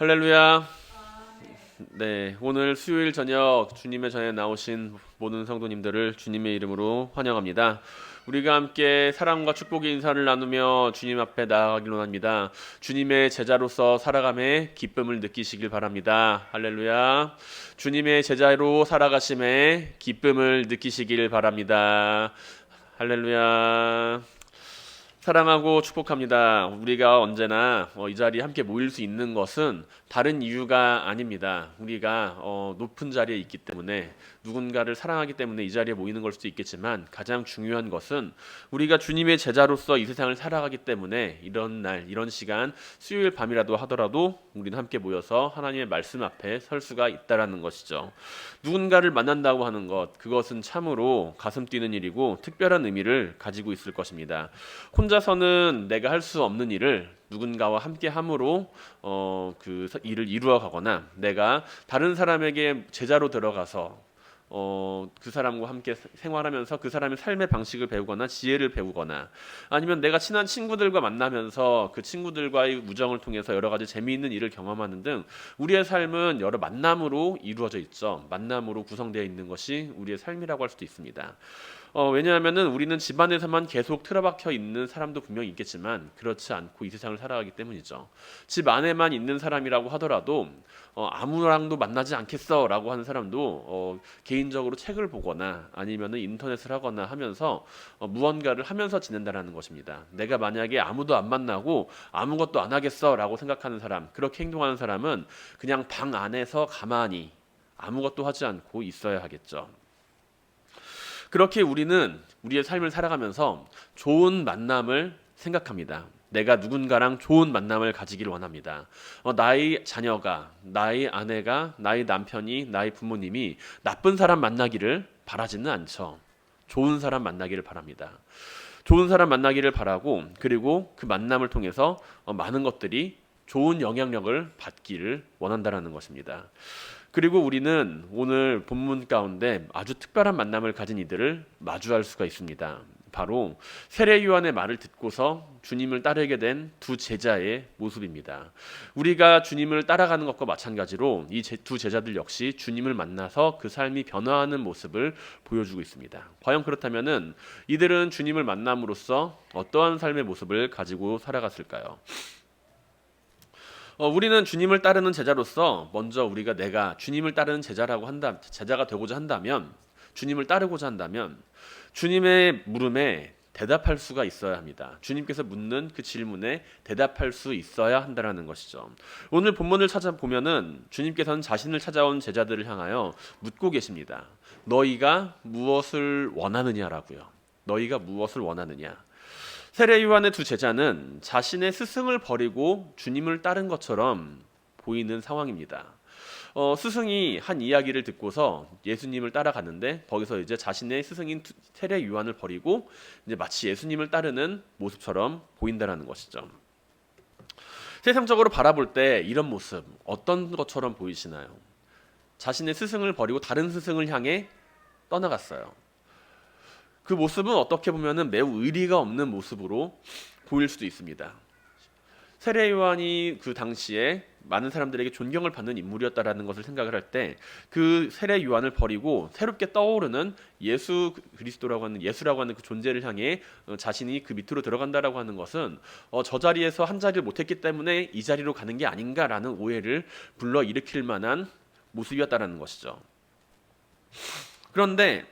할렐루야. 네, 오늘 수요일 저녁 주님의 전에 나오신 모든 성도님들을 주님의 이름으로 환영합니다. 우리가 함께 사랑과 축복의 인사를 나누며 주님 앞에 나아가기로 합니다. 주님의 제자로서 살아감에 기쁨을 느끼시길 바랍니다. 할렐루야. 주님의 제자로 살아가심에 기쁨을 느끼시길 바랍니다. 할렐루야. 사랑하고 축복합니다. 우리가 언제나 이 자리에 함께 모일 수 있는 것은 다른 이유가 아닙니다. 우리가 높은 자리에 있기 때문에, 누군가를 사랑하기 때문에 이 자리에 모이는 걸 수도 있겠지만, 가장 중요한 것은 우리가 주님의 제자로서 이 세상을 살아가기 때문에 이런 날, 이런 시간, 수요일 밤이라도 하더라도 우리는 함께 모여서 하나님의 말씀 앞에 설 수가 있다라는 것이죠. 누군가를 만난다고 하는 것, 그것은 참으로 가슴 뛰는 일이고 특별한 의미를 가지고 있을 것입니다. 혼자서는 내가 할 수 없는 일을 누군가와 함께 함으로 그 일을 이루어 가거나, 내가 다른 사람에게 제자로 들어가서 그 사람과 함께 생활하면서 그 사람의 삶의 방식을 배우거나 지혜를 배우거나, 아니면 내가 친한 친구들과 만나면서 그 친구들과의 우정을 통해서 여러 가지 재미있는 일을 경험하는 등, 우리의 삶은 여러 만남으로 이루어져 있죠. 만남으로 구성되어 있는 것이 우리의 삶이라고 할 수도 있습니다. 왜냐하면은 우리는 집안에서만 계속 틀어박혀 있는 사람도 분명히 있겠지만 그렇지 않고 이 세상을 살아가기 때문이죠. 집 안에만 있는 사람이라고 하더라도 아무랑도 만나지 않겠어라고 하는 사람도 개인적으로 책을 보거나 아니면은 인터넷을 하거나 하면서 무언가를 하면서 지낸다라는 것입니다. 내가 만약에 아무도 안 만나고 아무것도 안 하겠어라고 생각하는 사람, 그렇게 행동하는 사람은 그냥 방 안에서 가만히 아무것도 하지 않고 있어야 하겠죠. 그렇게 우리는 우리의 삶을 살아가면서 좋은 만남을 생각합니다. 내가 누군가랑 좋은 만남을 가지기를 원합니다. 나의 자녀가, 나의 아내가, 나의 남편이, 나의 부모님이 나쁜 사람 만나기를 바라지는 않죠. 좋은 사람 만나기를 바랍니다. 좋은 사람 만나기를 바라고, 그리고 그 만남을 통해서 많은 것들이 좋은 영향력을 받기를 원한다는 것입니다. 그리고 우리는 오늘 본문 가운데 아주 특별한 만남을 가진 이들을 마주할 수가 있습니다. 바로 세례 요한의 말을 듣고서 주님을 따르게 된 두 제자의 모습입니다. 우리가 주님을 따라가는 것과 마찬가지로 이 두 제자들 역시 주님을 만나서 그 삶이 변화하는 모습을 보여주고 있습니다. 과연 그렇다면은 이들은 주님을 만남으로써 어떠한 삶의 모습을 가지고 살아갔을까요? 우리는 주님을 따르는 제자로서 먼저 우리가 내가 주님을 따르는 제자가 되고자 한다면, 주님을 따르고자 한다면 주님의 물음에 대답할 수가 있어야 합니다. 주님께서 묻는 그 질문에 대답할 수 있어야 한다는 것이죠. 오늘 본문을 찾아보면은 주님께서는 자신을 찾아온 제자들을 향하여 묻고 계십니다. 너희가 무엇을 원하느냐라고요. 너희가 무엇을 원하느냐. 세례 요한의 두 제자는 자신의 스승을 버리고 주님을 따른 것처럼 보이는 상황입니다. 스승이 한 이야기를 듣고서 예수님을 따라갔는데, 거기서 이제 자신의 스승인 세례 요한을 버리고 이제 마치 예수님을 따르는 모습처럼 보인다라는 것이죠. 세상적으로 바라볼 때 이런 모습 어떤 것처럼 보이시나요? 자신의 스승을 버리고 다른 스승을 향해 떠나갔어요. 그 모습은 어떻게 보면은 매우 의리가 없는 모습으로 보일 수도 있습니다. 세례 요한이 그 당시에 많은 사람들에게 존경을 받는 인물이었다라는 것을 생각을 할 때, 그 세례 요한을 버리고 새롭게 떠오르는 예수 그리스도라고 하는, 예수라고 하는 그 존재를 향해 자신이 그 밑으로 들어간다라고 하는 것은 저 자리에서 한 자리를 못했기 때문에 이 자리로 가는 게 아닌가라는 오해를 불러일으킬 만한 모습이었다라는 것이죠. 그런데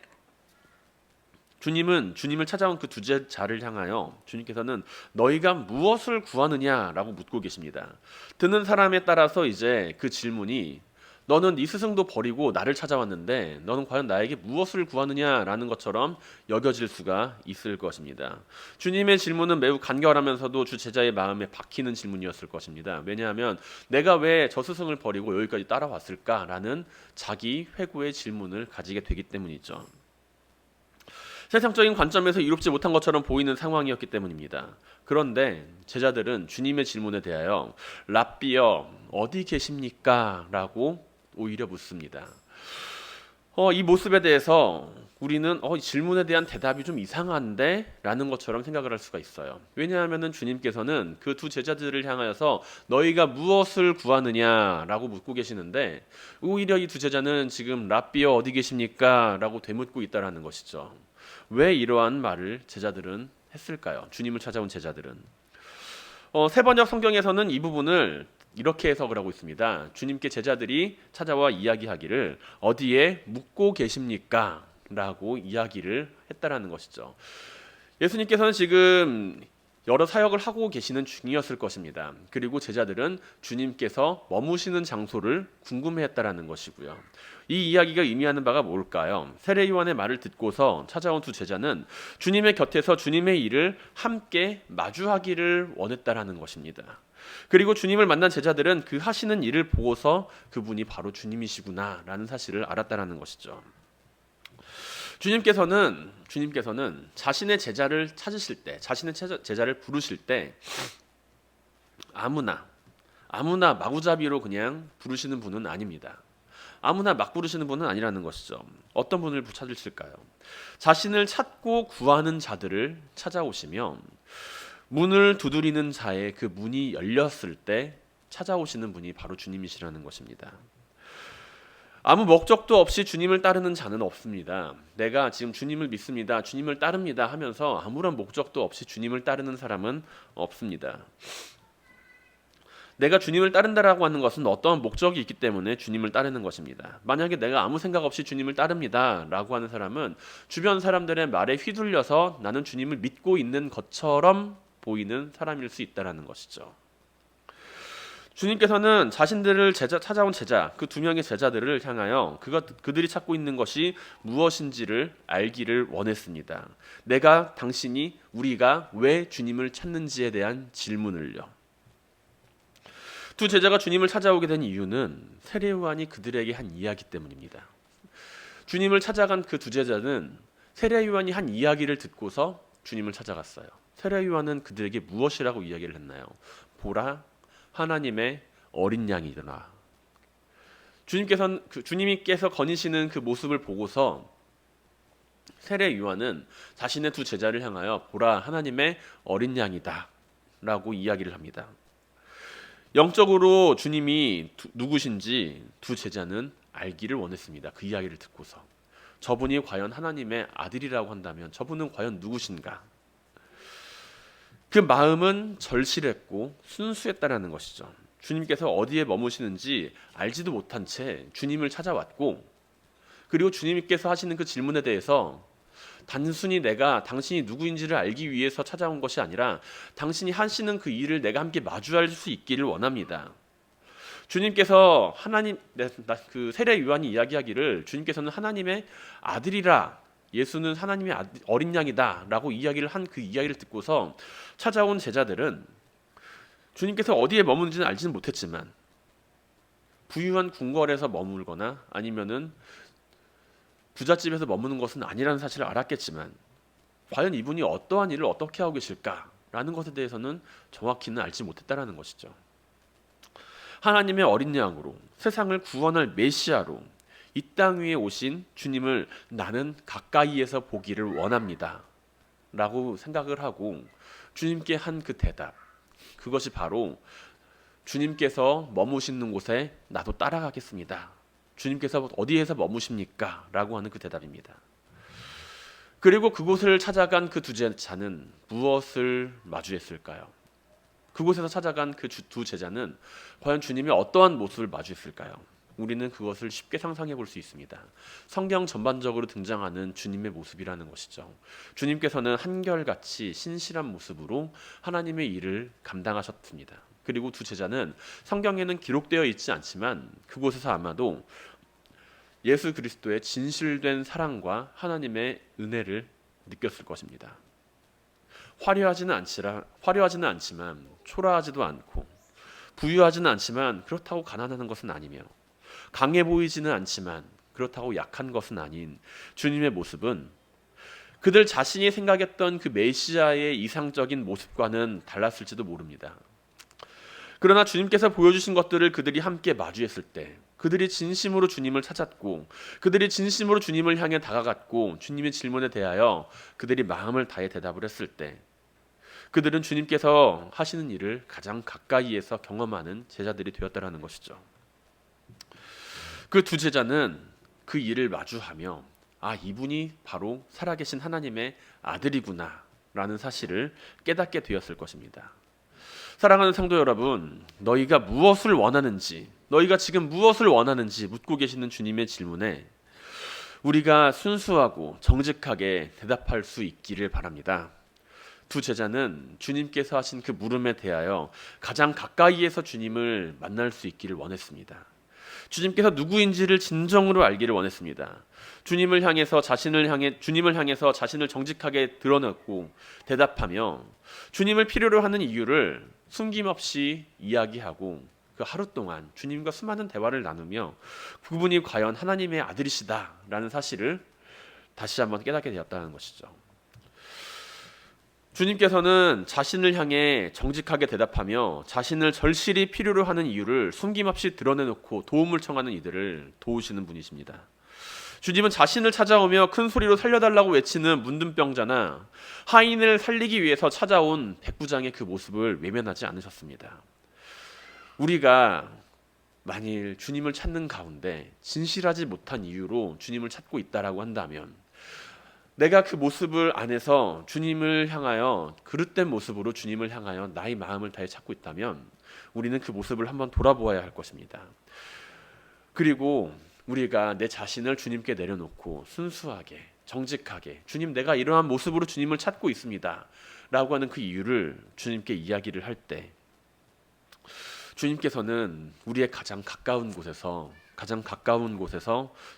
주님을 찾아온 그 두 제자를 향하여 주님께서는 너희가 무엇을 구하느냐라고 묻고 계십니다. 듣는 사람에 따라서 이제 그 질문이, 너는 네 스승도 버리고 나를 찾아왔는데 너는 과연 나에게 무엇을 구하느냐라는 것처럼 여겨질 수가 있을 것입니다. 주님의 질문은 매우 간결하면서도 주 제자의 마음에 박히는 질문이었을 것입니다. 왜냐하면 내가 왜 저 스승을 버리고 여기까지 따라왔을까라는 자기 회고의 질문을 가지게 되기 때문이죠. 세상적인 관점에서 이롭지 못한 것처럼 보이는 상황이었기 때문입니다. 그런데 제자들은 주님의 질문에 대하여 랍비여 어디 계십니까? 라고 오히려 묻습니다. 이 모습에 대해서 우리는 이 질문에 대한 대답이 좀 이상한데? 라는 것처럼 생각을 할 수가 있어요. 왜냐하면 주님께서는 그 두 제자들을 향하여서 너희가 무엇을 구하느냐? 라고 묻고 계시는데 오히려 이 두 제자는 지금 랍비여 어디 계십니까? 라고 되묻고 있다는 것이죠. 왜 이러한 말을 제자들은 했을까요? 주님을 찾아온 제자들은. 세번역 성경에서는 이 부분을 이렇게 해석을 하고 있습니다. 주님께 제자들이 찾아와 이야기하기를 어디에 묵고 계십니까? 라고 이야기를 했다라는 것이죠. 예수님께서는 지금 여러 사역을 하고 계시는 중이었을 것입니다. 그리고 제자들은 주님께서 머무시는 장소를 궁금해했다라는 것이고요. 이 이야기가 의미하는 바가 뭘까요? 세례 요한의 말을 듣고서 찾아온 두 제자는 주님의 곁에서 주님의 일을 함께 마주하기를 원했다라는 것입니다. 그리고 주님을 만난 제자들은 그 하시는 일을 보고서 그분이 바로 주님이시구나라는 사실을 알았다라는 것이죠. 주님께서는 자신의 제자를 찾으실 때, 자신의 제자를 부르실 때 아무나 마구잡이로 그냥 부르시는 분은 아닙니다. 아무나 막 부르시는 분은 아니라는 것이죠. 어떤 분을 찾으실까요? 자신을 찾고 구하는 자들을 찾아오시며 문을 두드리는 자의 그 문이 열렸을 때 찾아오시는 분이 바로 주님이시라는 것입니다. 아무 목적도 없이 주님을 따르는 자는 없습니다. 내가 지금 주님을 믿습니다, 주님을 따릅니다 하면서 아무런 목적도 없이 주님을 따르는 사람은 없습니다. 내가 주님을 따른다라고 하는 것은 어떠한 목적이 있기 때문에 주님을 따르는 것입니다. 만약에 내가 아무 생각 없이 주님을 따릅니다 라고 하는 사람은 주변 사람들의 말에 휘둘려서 나는 주님을 믿고 있는 것처럼 보이는 사람일 수 있다는 것이죠. 주님께서는 자신들을 찾아온 제자, 그 두 명의 제자들을 향하여 그들이 찾고 있는 것이 무엇인지를 알기를 원했습니다. 우리가 왜 주님을 찾는지에 대한 질문을요. 두 제자가 주님을 찾아오게 된 이유는 세례 요한이 그들에게 한 이야기 때문입니다. 주님을 찾아간 그 두 제자는 세례 요한이 한 이야기를 듣고서 주님을 찾아갔어요. 세례 요한은 그들에게 무엇이라고 이야기를 했나요? 보라, 하나님의 어린 양이더라. 주님께서 거니시는 그 모습을 보고서 세례 요한은 자신의 두 제자를 향하여 보라, 하나님의 어린 양이다 라고 이야기를 합니다. 영적으로 주님이 누구신지 두 제자는 알기를 원했습니다. 그 이야기를 듣고서 저분이 과연 하나님의 아들이라고 한다면 저분은 과연 누구신가? 그 마음은 절실했고 순수했다라는 것이죠. 주님께서 어디에 머무시는지 알지도 못한 채 주님을 찾아왔고, 그리고 주님께서 하시는 그 질문에 대해서 단순히 내가 당신이 누구인지를 알기 위해서 찾아온 것이 아니라 당신이 하시는 그 일을 내가 함께 마주할 수 있기를 원합니다. 주님께서 그 세례 요한이 이야기하기를 주님께서는 하나님의 아들이라, 예수는 하나님의 어린 양이다 라고 이야기를 한 그 이야기를 듣고서 찾아온 제자들은 주님께서 어디에 머무는지는 알지는 못했지만 부유한 궁궐에서 머물거나 아니면은 부잣집에서 머무는 것은 아니라는 사실을 알았겠지만 과연 이분이 어떠한 일을 어떻게 하고 계실까라는 것에 대해서는 정확히는 알지 못했다라는 것이죠. 하나님의 어린 양으로 세상을 구원할 메시아로 이 땅 위에 오신 주님을 나는 가까이에서 보기를 원합니다 라고 생각을 하고 주님께 한 그 대답, 그것이 바로 주님께서 머무시는 곳에 나도 따라가겠습니다. 주님께서 어디에서 머무십니까? 라고 하는 그 대답입니다. 그리고 그곳을 찾아간 그 두 제자는 무엇을 마주했을까요? 그곳에서 찾아간 그 두 제자는 과연 주님이 어떠한 모습을 마주했을까요? 우리는 그것을 쉽게 상상해 볼 수 있습니다. 성경 전반적으로 등장하는 주님의 모습이라는 것이죠. 주님께서는 한결같이 신실한 모습으로 하나님의 일을 감당하셨습니다. 그리고 두 제자는 성경에는 기록되어 있지 않지만 그곳에서 아마도 예수 그리스도의 진실된 사랑과 하나님의 은혜를 느꼈을 것입니다. 화려하지는 않지만 초라하지도 않고 부유하지는 않지만 그렇다고 가난한 것은 아니며 강해 보이지는 않지만 그렇다고 약한 것은 아닌 주님의 모습은 그들 자신이 생각했던 그 메시아의 이상적인 모습과는 달랐을지도 모릅니다. 그러나 주님께서 보여주신 것들을 그들이 함께 마주했을 때 그들이 진심으로 주님을 찾았고 그들이 진심으로 주님을 향해 다가갔고 주님의 질문에 대하여 그들이 마음을 다해 대답을 했을 때 그들은 주님께서 하시는 일을 가장 가까이에서 경험하는 제자들이 되었다라는 것이죠. 그 두 제자는 그 일을 마주하며 이분이 바로 살아계신 하나님의 아들이구나 라는 사실을 깨닫게 되었을 것입니다. 사랑하는 성도 여러분, 너희가 무엇을 원하는지, 너희가 지금 무엇을 원하는지 묻고 계시는 주님의 질문에 우리가 순수하고 정직하게 대답할 수 있기를 바랍니다. 두 제자는 주님께서 하신 그 물음에 대하여 가장 가까이에서 주님을 만날 수 있기를 원했습니다. 주님께서 누구인지를 진정으로 알기를 원했습니다. 주님을 향해서 자신을 정직하게 드러냈고 대답하며 주님을 필요로 하는 이유를 숨김없이 이야기하고 그 하루 동안 주님과 수많은 대화를 나누며 그분이 과연 하나님의 아들이시다라는 사실을 다시 한번 깨닫게 되었다는 것이죠. 주님께서는 자신을 향해 정직하게 대답하며 자신을 절실히 필요로 하는 이유를 숨김없이 드러내놓고 도움을 청하는 이들을 도우시는 분이십니다. 주님은 자신을 찾아오며 큰 소리로 살려달라고 외치는 문둥병자나 하인을 살리기 위해서 찾아온 백부장의 그 모습을 외면하지 않으셨습니다. 우리가 만일 주님을 찾는 가운데 진실하지 못한 이유로 주님을 찾고 있다라고 한다면 내가 그 모습을 안에서 주님을 향하여 그릇된 모습으로 주님을 향하여 나의 마음을 다해 찾고 있다면 우리는 그 모습을 한번 돌아보아야 할 것입니다. 그리고 우리가 내 자신을 주님께 내려놓고 순수하게 정직하게 주님 내가 이러한 모습으로 주님을 찾고 있습니다 라고 하는 그 이유를 주님께 이야기를 할 때 주님께서는 우리의 가장 가까운 곳에서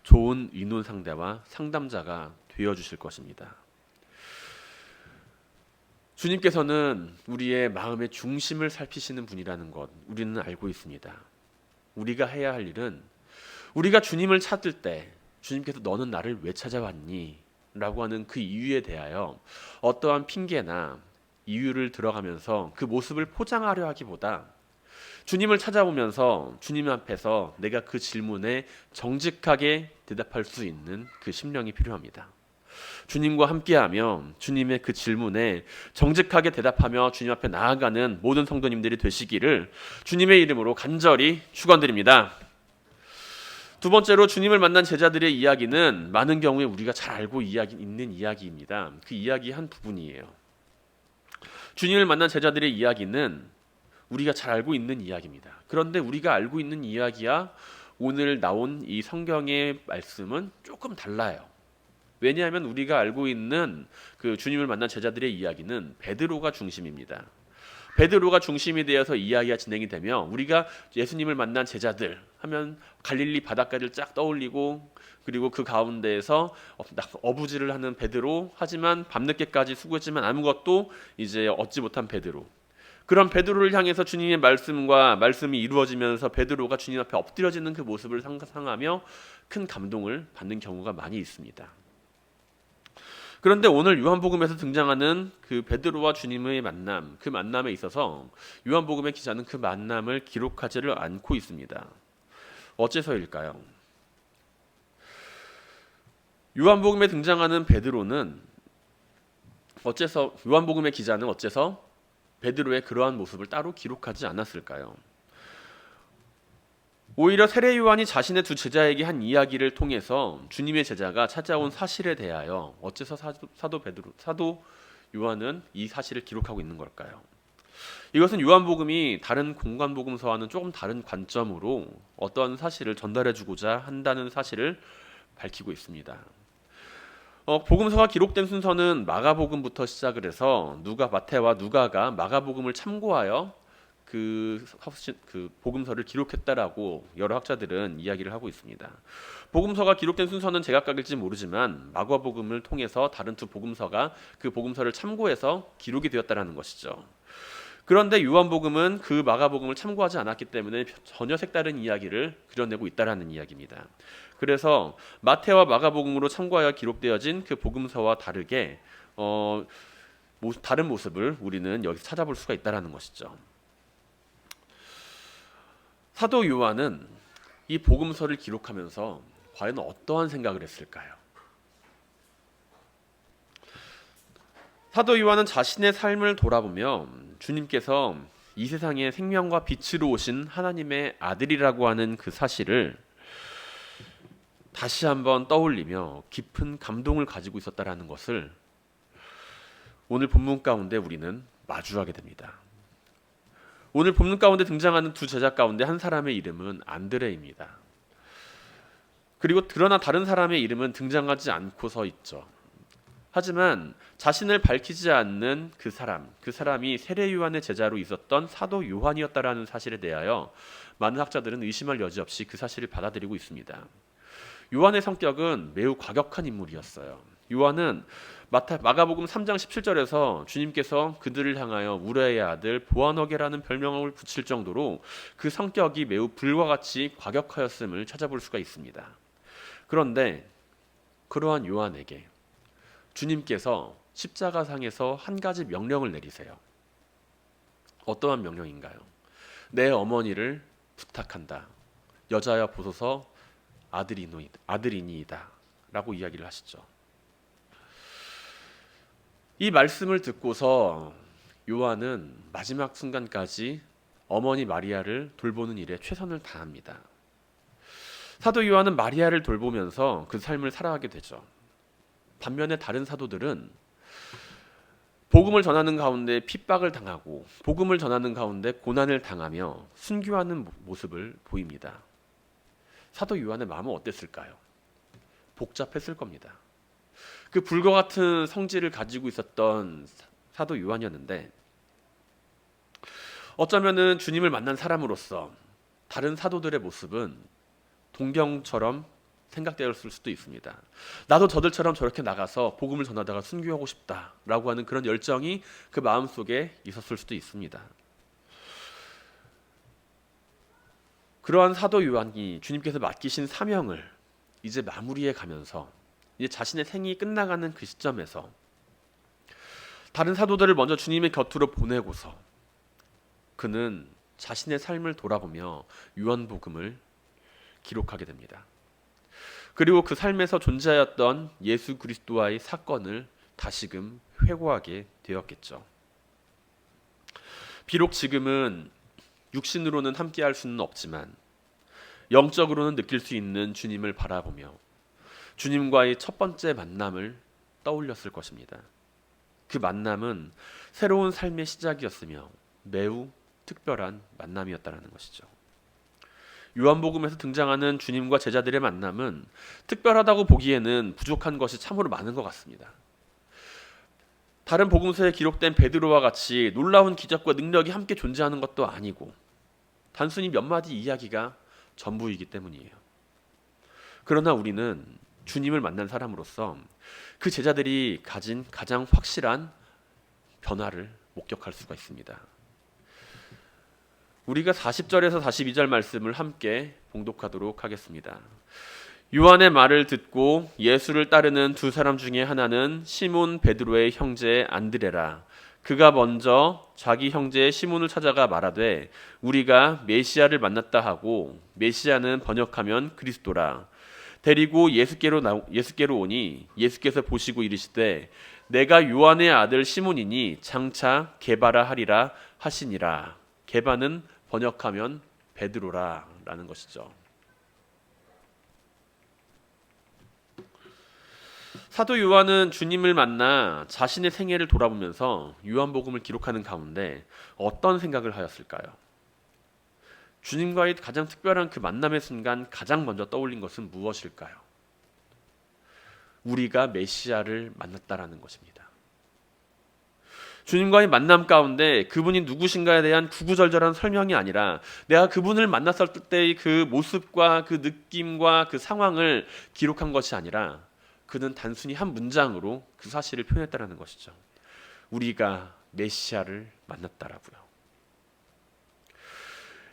좋은 의논 상대와 상담자가 되어주실 것입니다. 주님께서는 우리의 마음의 중심을 살피시는 분이라는 것 우리는 알고 있습니다. 우리가 해야 할 일은 우리가 주님을 찾을 때 주님께서 너는 나를 왜 찾아왔니? 라고 하는 그 이유에 대하여 어떠한 핑계나 이유를 들어가면서 그 모습을 포장하려 하기보다 주님을 찾아오면서 주님 앞에서 내가 그 질문에 정직하게 대답할 수 있는 그 심령이 필요합니다. 주님과 함께하며 주님의 그 질문에 정직하게 대답하며 주님 앞에 나아가는 모든 성도님들이 되시기를 주님의 이름으로 간절히 축원드립니다. 두 번째로 주님을 만난 제자들의 이야기는 많은 경우에 우리가 잘 알고 있는 이야기입니다. 그 이야기 한 부분이에요. 주님을 만난 제자들의 이야기는 우리가 잘 알고 있는 이야기입니다. 그런데 우리가 알고 있는 이야기와 오늘 나온 이 성경의 말씀은 조금 달라요. 왜냐하면 우리가 알고 있는 그 주님을 만난 제자들의 이야기는 베드로가 중심입니다. 베드로가 중심이 되어서 이야기가 진행이 되며 우리가 예수님을 만난 제자들 하면 갈릴리 바닷가를 쫙 떠올리고 그리고 그 가운데에서 어부질을 하는 베드로 하지만 밤늦게까지 수고했지만 아무것도 이제 얻지 못한 베드로 그런 베드로를 향해서 주님의 말씀이 이루어지면서 베드로가 주님 앞에 엎드려지는 그 모습을 상상하며 큰 감동을 받는 경우가 많이 있습니다. 그런데 오늘 요한복음에서 등장하는 그 베드로와 주님의 만남, 그 만남에 있어서 요한복음의 기자는 그 만남을 기록하지를 않고 있습니다. 어째서일까요? 요한복음에 등장하는 베드로는 요한복음의 기자는 어째서 베드로의 그러한 모습을 따로 기록하지 않았을까요? 오히려 세례 요한이 자신의 두 제자에게 한 이야기를 통해서 주님의 제자가 찾아온 사실에 대하여 어째서 사도 요한은 이 사실을 기록하고 있는 걸까요? 이것은 요한복음이 다른 공관복음서와는 조금 다른 관점으로 어떤 사실을 전달해주고자 한다는 사실을 밝히고 있습니다. 복음서가 기록된 순서는 마가복음부터 시작을 해서 마태와 누가가 마가복음을 참고하여 그 복음서를 기록했다라고 여러 학자들은 이야기를 하고 있습니다. 복음서가 기록된 순서는 제각각일지 모르지만 마가복음을 통해서 다른 두 복음서가 그 복음서를 참고해서 기록이 되었다라는 것이죠. 그런데 요한복음은 그 마가복음을 참고하지 않았기 때문에 전혀 색다른 이야기를 그려내고 있다라는 이야기입니다. 그래서 마태와 마가복음으로 참고하여 기록되어진 그 복음서와 다르게 다른 모습을 우리는 여기서 찾아볼 수가 있다라는 것이죠. 사도 요한은 이 복음서를 기록하면서 과연 어떠한 생각을 했을까요? 사도 요한은 자신의 삶을 돌아보며 주님께서 이 세상에 생명과 빛으로 오신 하나님의 아들이라고 하는 그 사실을 다시 한번 떠올리며 깊은 감동을 가지고 있었다라는 것을 오늘 본문 가운데 우리는 마주하게 됩니다. 오늘 본문 가운데 등장하는 두 제자 가운데 한 사람의 이름은 안드레입니다. 그리고 그러나 다른 사람의 이름은 등장하지 않고서 있죠. 하지만 자신을 밝히지 않는 그 사람이 세례 요한의 제자로 있었던 사도 요한이었다라는 사실에 대하여 많은 학자들은 의심할 여지 없이 그 사실을 받아들이고 있습니다. 요한의 성격은 매우 과격한 인물이었어요. 요한은 마가복음 3장 17절에서 주님께서 그들을 향하여 우레의 아들 보아너게라는 별명을 붙일 정도로 그 성격이 매우 불과 같이 과격하였음을 찾아볼 수가 있습니다. 그런데 그러한 요한에게 주님께서 십자가상에서 한 가지 명령을 내리세요. 어떠한 명령인가요? 내 어머니를 부탁한다. 여자여 보소서 아들이니이다 라고 이야기를 하시죠. 이 말씀을 듣고서 요한은 마지막 순간까지 어머니 마리아를 돌보는 일에 최선을 다합니다. 사도 요한은 마리아를 돌보면서 그 삶을 살아가게 되죠. 반면에 다른 사도들은 복음을 전하는 가운데 핍박을 당하고 복음을 전하는 가운데 고난을 당하며 순교하는 모습을 보입니다. 사도 요한의 마음은 어땠을까요? 복잡했을 겁니다. 그 불과 같은 성질을 가지고 있었던 사도 요한이었는데 어쩌면은 주님을 만난 사람으로서 다른 사도들의 모습은 동경처럼 생각되었을 수도 있습니다. 나도 저들처럼 저렇게 나가서 복음을 전하다가 순교하고 싶다라고 하는 그런 열정이 그 마음속에 있었을 수도 있습니다. 그러한 사도 요한이 주님께서 맡기신 사명을 이제 마무리해 가면서 이제 자신의 생이 끝나가는 그 시점에서 다른 사도들을 먼저 주님의 곁으로 보내고서 그는 자신의 삶을 돌아보며 요한복음을 기록하게 됩니다. 그리고 그 삶에서 존재하였던 예수 그리스도와의 사건을 다시금 회고하게 되었겠죠. 비록 지금은 육신으로는 함께할 수는 없지만 영적으로는 느낄 수 있는 주님을 바라보며 주님과의 첫 번째 만남을 떠올렸을 것입니다. 그 만남은 새로운 삶의 시작이었으며 매우 특별한 만남이었다는 것이죠. 요한복음에서 등장하는 주님과 제자들의 만남은 특별하다고 보기에는 부족한 것이 참으로 많은 것 같습니다. 다른 복음서에 기록된 베드로와 같이 놀라운 기적과 능력이 함께 존재하는 것도 아니고 단순히 몇 마디 이야기가 전부이기 때문이에요. 그러나 우리는 주님을 만난 사람으로서 그 제자들이 가진 가장 확실한 변화를 목격할 수가 있습니다. 우리가 40절에서 42절 말씀을 함께 봉독하도록 하겠습니다. 요한의 말을 듣고 예수를 따르는 두 사람 중에 하나는 시몬 베드로의 형제 안드레라. 그가 먼저 자기 형제 시몬을 찾아가 말하되 우리가 메시아를 만났다 하고 메시아는 번역하면 그리스도라. 데리고 예수께로 오니 예수께서 보시고 이르시되 내가 요한의 아들 시몬이니 장차 게바라 하리라 하시니라. 게바는 번역하면 베드로라 라는 것이죠. 사도 요한은 주님을 만나 자신의 생애를 돌아보면서 요한복음을 기록하는 가운데 어떤 생각을 하였을까요? 주님과의 가장 특별한 그 만남의 순간 가장 먼저 떠올린 것은 무엇일까요? 우리가 메시아를 만났다라는 것입니다. 주님과의 만남 가운데 그분이 누구신가에 대한 구구절절한 설명이 아니라 내가 그분을 만났을 때의 그 모습과 그 느낌과 그 상황을 기록한 것이 아니라 그는 단순히 한 문장으로 그 사실을 표현했다는 것이죠. 우리가 메시아를 만났다라고요.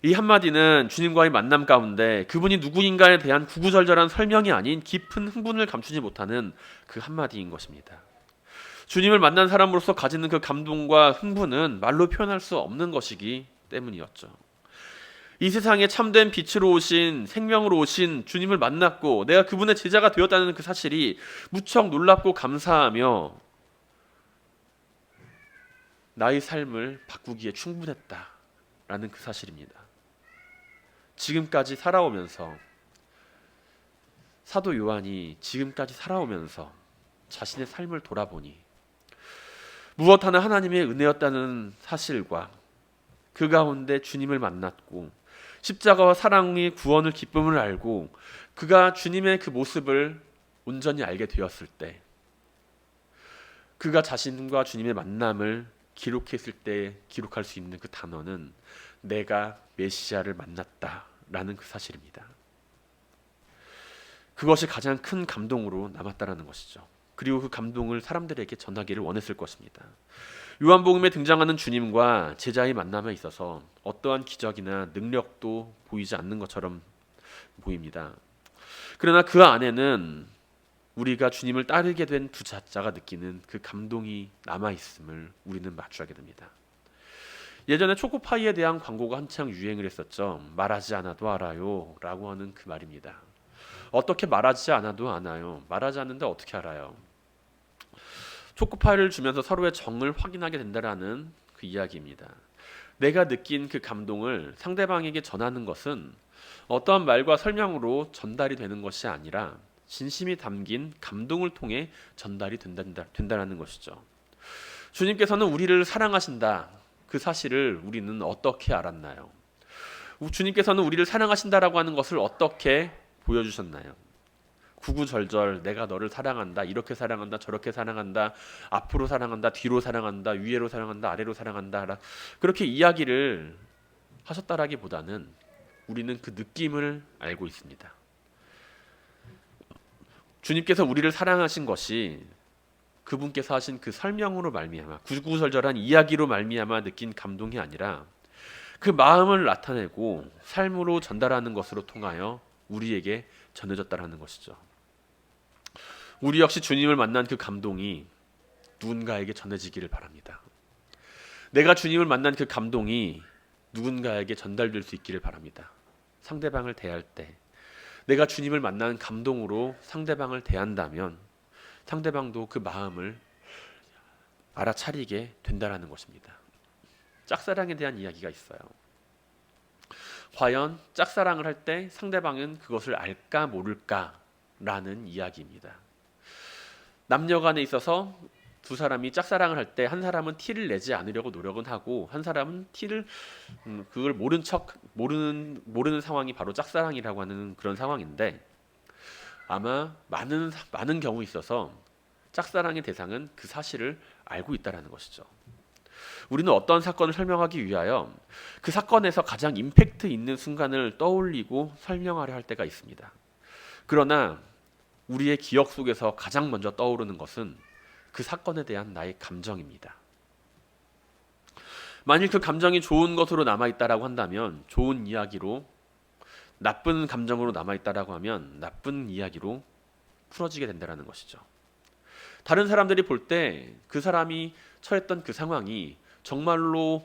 이 한마디는 주님과의 만남 가운데 그분이 누구인가에 대한 구구절절한 설명이 아닌 깊은 흥분을 감추지 못하는 그 한마디인 것입니다. 주님을 만난 사람으로서 가지는 그 감동과 흥분은 말로 표현할 수 없는 것이기 때문이었죠. 이 세상에 참된 빛으로 오신 생명으로 오신 주님을 만났고 내가 그분의 제자가 되었다는 그 사실이 무척 놀랍고 감사하며 나의 삶을 바꾸기에 충분했다라는 그 사실입니다. 지금까지 살아오면서 사도 요한이 지금까지 살아오면서 자신의 삶을 돌아보니 무엇 하나 하나님의 은혜였다는 사실과 그 가운데 주님을 만났고 십자가와 사랑의 구원을 기쁨을 알고 그가 주님의 그 모습을 온전히 알게 되었을 때 그가 자신과 주님의 만남을 기록했을 때 기록할 수 있는 그 단어는 내가 메시아를 만났다라는 그 사실입니다. 그것이 가장 큰 감동으로 남았다라는 것이죠. 그리고 그 감동을 사람들에게 전하기를 원했을 것입니다. 요한복음에 등장하는 주님과 제자의 만남에 있어서 어떠한 기적이나 능력도 보이지 않는 것처럼 보입니다. 그러나 그 안에는 우리가 주님을 따르게 된 두 자자가 느끼는 그 감동이 남아있음을 우리는 마주하게 됩니다. 예전에 초코파이에 대한 광고가 한창 유행을 했었죠. 말하지 않아도 알아요 라고 하는 그 말입니다. 어떻게 말하지 않아도 아나요? 말하지 않는데 어떻게 알아요? 초코파이를 주면서 서로의 정을 확인하게 된다라는 그 이야기입니다. 내가 느낀 그 감동을 상대방에게 전하는 것은 어떠한 말과 설명으로 전달이 되는 것이 아니라 진심이 담긴 감동을 통해 전달이 된다는 것이죠. 주님께서는 우리를 사랑하신다. 그 사실을 우리는 어떻게 알았나요? 주님께서는 우리를 사랑하신다라고 하는 것을 어떻게 보여주셨나요? 구구절절 내가 너를 사랑한다, 이렇게 사랑한다, 저렇게 사랑한다, 앞으로 사랑한다, 뒤로 사랑한다, 위로 사랑한다, 아래로 사랑한다, 그렇게 이야기를 하셨다라기보다는 우리는 그 느낌을 알고 있습니다. 주님께서 우리를 사랑하신 것이 그분께서 하신 그 설명으로 말미암아, 구구절절한 이야기로 말미암아 느낀 감동이 아니라 그 마음을 나타내고 삶으로 전달하는 것으로 통하여 우리에게 전해졌다라는 것이죠. 우리 역시 주님을 만난 그 감동이 누군가에게 전해지기를 바랍니다. 내가 주님을 만난 그 감동이 누군가에게 전달될 수 있기를 바랍니다. 상대방을 대할 때 내가 주님을 만난 감동으로 상대방을 대한다면 상대방도 그 마음을 알아차리게 된다라는 것입니다. 짝사랑에 대한 이야기가 있어요. 과연 짝사랑을 할 때 상대방은 그것을 알까 모를까라는 이야기입니다. 남녀 간에 있어서 두 사람이 짝사랑을 할 때 한 사람은 티를 내지 않으려고 노력은 하고 한 사람은 그걸 모르는 상황이 바로 짝사랑이라고 하는 그런 상황인데 아마 많은 경우에 있어서 짝사랑의 대상은 그 사실을 알고 있다라는 것이죠. 우리는 어떤 사건을 설명하기 위하여 그 사건에서 가장 임팩트 있는 순간을 떠올리고 설명하려 할 때가 있습니다. 그러나 우리의 기억 속에서 가장 먼저 떠오르는 것은 그 사건에 대한 나의 감정입니다. 만일 그 감정이 좋은 것으로 남아있다라고 한다면 좋은 이야기로, 나쁜 감정으로 남아있다라고 하면 나쁜 이야기로 풀어지게 된다는 것이죠. 다른 사람들이 볼 때 그 사람이 처했던 그 상황이 정말로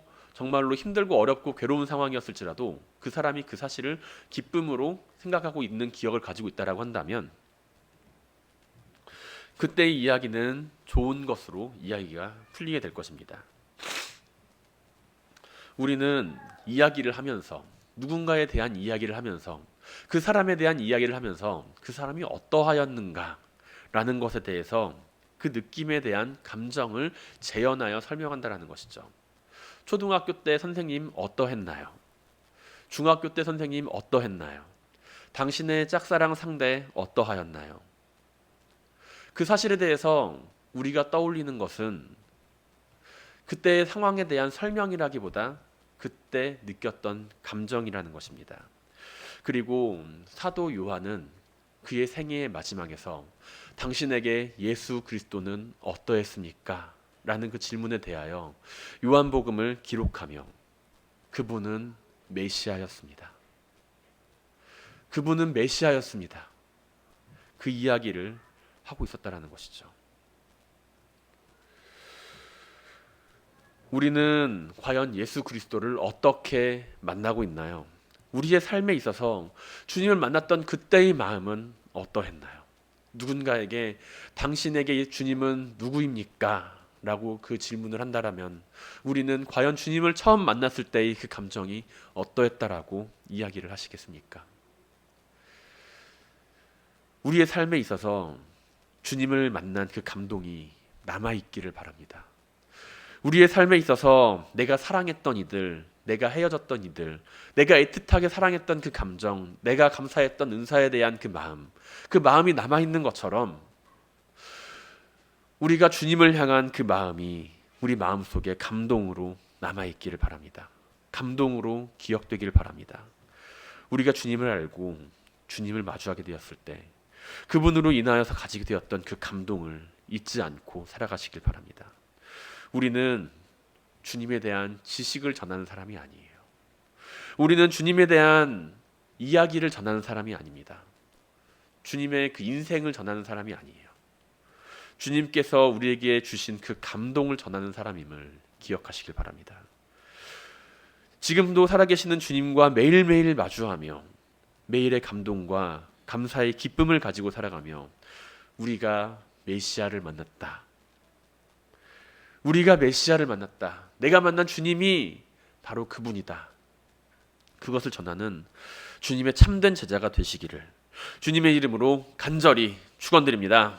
힘들고 어렵고 괴로운 상황이었을지라도 그 사람이 그 사실을 기쁨으로 생각하고 있는 기억을 가지고 있다라고 한다면 그때의 이야기는 좋은 것으로 이야기가 풀리게 될 것입니다. 우리는 이야기를 하면서 누군가에 대한 이야기를 하면서 그 사람에 대한 이야기를 하면서 그 사람이 어떠하였는가라는 것에 대해서 그 느낌에 대한 감정을 재현하여 설명한다라는 것이죠. 초등학교 때 선생님 어떠했나요? 중학교 때 선생님 어떠했나요? 당신의 짝사랑 상대 어떠하였나요? 그 사실에 대해서 우리가 떠올리는 것은 그때의 상황에 대한 설명이라기보다 그때 느꼈던 감정이라는 것입니다. 그리고 사도 요한은 그의 생애의 마지막에서 당신에게 예수 그리스도는 어떠했습니까? 라는 그 질문에 대하여 요한복음을 기록하며 그분은 메시아였습니다. 그분은 메시아였습니다. 그 이야기를 하고 있었다라는 것이죠. 우리는 과연 예수 그리스도를 어떻게 만나고 있나요? 우리의 삶에 있어서 주님을 만났던 그때의 마음은 어떠했나요? 누군가에게 당신에게 주님은 누구입니까? 라고 그 질문을 한다라면 우리는 과연 주님을 처음 만났을 때의 그 감정이 어떠했다라고 이야기를 하시겠습니까? 우리의 삶에 있어서 주님을 만난 그 감동이 남아있기를 바랍니다. 우리의 삶에 있어서 내가 사랑했던 이들, 내가 헤어졌던 이들, 내가 애틋하게 사랑했던 그 감정, 내가 감사했던 은사에 대한 그 마음이 남아있는 것처럼 우리가 주님을 향한 그 마음이 우리 마음속에 감동으로 남아있기를 바랍니다. 감동으로 기억되기를 바랍니다. 우리가 주님을 알고 주님을 마주하게 되었을 때 그분으로 인하여서 가지게 되었던 그 감동을 잊지 않고 살아가시길 바랍니다. 우리는 주님에 대한 지식을 전하는 사람이 아니에요. 우리는 주님에 대한 이야기를 전하는 사람이 아닙니다. 주님의 그 인생을 전하는 사람이 아니에요. 주님께서 우리에게 주신 그 감동을 전하는 사람임을 기억하시길 바랍니다. 지금도 살아계시는 주님과 매일매일 마주하며 매일의 감동과 감사의 기쁨을 가지고 살아가며 우리가 메시아를 만났다. 우리가 메시아를 만났다. 내가 만난 주님이 바로 그분이다. 그것을 전하는 주님의 참된 제자가 되시기를 주님의 이름으로 간절히 축원드립니다.